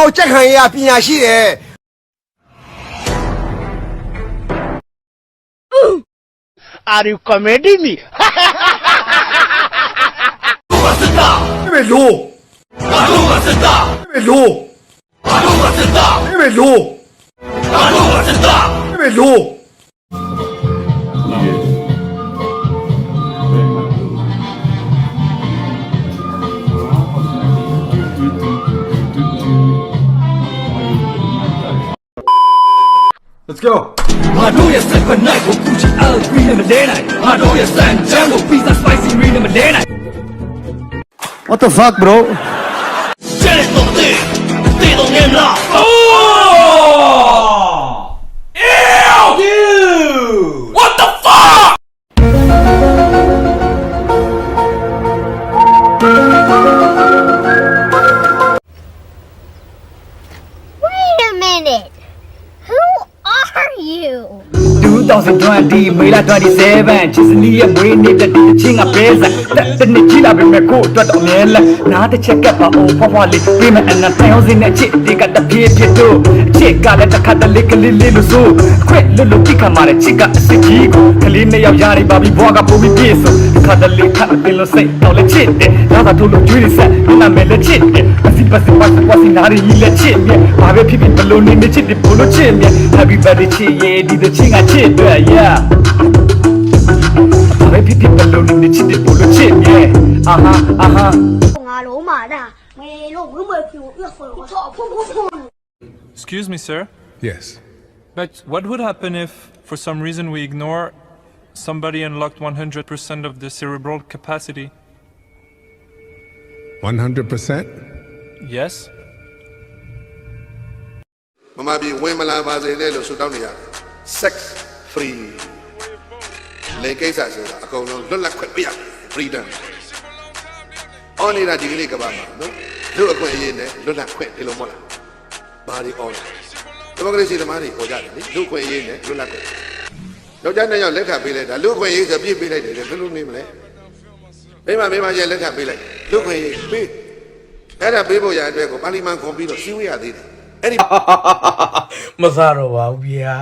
တော်ကြက်ခံရပညာရှိတယ် Are you comedy me? 别撸，别撸，别撸，别撸。Let's go. I know your second night, go Gucci, I'll green in the day night. I know your San Django, pizza spicy green in the day night. What the fuck, bro? Janet Montez, they don't get lost. Oh! Ew! Dude! What the fuck? Wait a minute. Who are you? 2020 May 27 Chisni ရဲ့မွေးနေ့တဲ့ဒီချင်းကပဲစတဲ့နေ့ကြီးလာပဲမဲ့ကိုအတွက်တော့အမြဲလဲနားတစ်ချက်ကပ်ပါအောင်ဖွားဖွားလေးပြေးမဲ့အနံတိုင်အောင်စင်းနဲ့ချစ်ဒီကတပြေးပြတို့ချစ်ကလည်းတစ်ခါတလေကလေးလေးလို့ဆိုခွဲ့လွတ်လွတ်တိခါမှာချစ်ကအစစ်ကြီးကိုကလေးနှစ်ယောက်ရနေပါပြီဘွားကပုံပြီးပြည့်စုံတစ်ခါတလေခါအတင်လို့စိတ်တော့လည်းချစ်တယ်ဒါသာတို့လို့ကျွေးရဆက်ဒီနာမဲလည်းချစ်တယ်အစီပတ်စပတ်ဝါစီနာရီလည်းချစ်မြဲဘာပဲဖြစ်ဖြစ်ဘလို့နေချစ်တယ်ဘလို့ချစ်မြဲ Happy birthday ချစ်ရဲ့ဒီတဲ့ချင်းကချစ်တယ် yeah ဘာပဲဖြစ်ဖြစ်ဘလို့နေချစ်တယ်ဘလို့ချစ်မြဲအာဟာငါလုံးမာတာငယ်လို့ဝမဖြူရဆိုတော့ဖုန်းဖုန်း Excuse me, sir. Yes. But what would happen if, for some reason, we ignore somebody unlocked 100% of their cerebral capacity? 100%. Yes? မမပြည်ဝင်မလာပါစေနဲ့လို့ဆုတောင်းနေရတယ် sex free လေကိစ္စဆိုတာအကုန်လုံးလွတ်လပ်ခွင့်ပြရ freedom အော်နေတာဒီကနေ့ကဘာမှာနော်လူအခွင့်အရေးနဲ့လွတ်လပ်ခွင့်ဒီလိုမဟုတ်လားဘာတွေအော်လဲဒီမိုကရေစီသမားတွေဟောကြတယ်လေလူအခွင့်အရေးနဲ့လွတ်လပ်ခွင့်ယောက်ျားနဲ့ယောက်လက်ထပ်ပေးလိုက်တာလူအခွင့်အရေးဆိုပြည့်ပေးလိုက်တယ်လေဘယ်လိုနေမလဲမိမရဲ့လက်ထပ်ပေးလိုက်လူအခွင့်အရေးပေးအဲ့ဒါပေးဖို့ရတဲ့အတွက်ကိုပါလီမန်ခွန်ပြီးတော့စီးဝေးရသေးတယ်အဲ့ဒီမစားတော့ပါဘူးဗျာ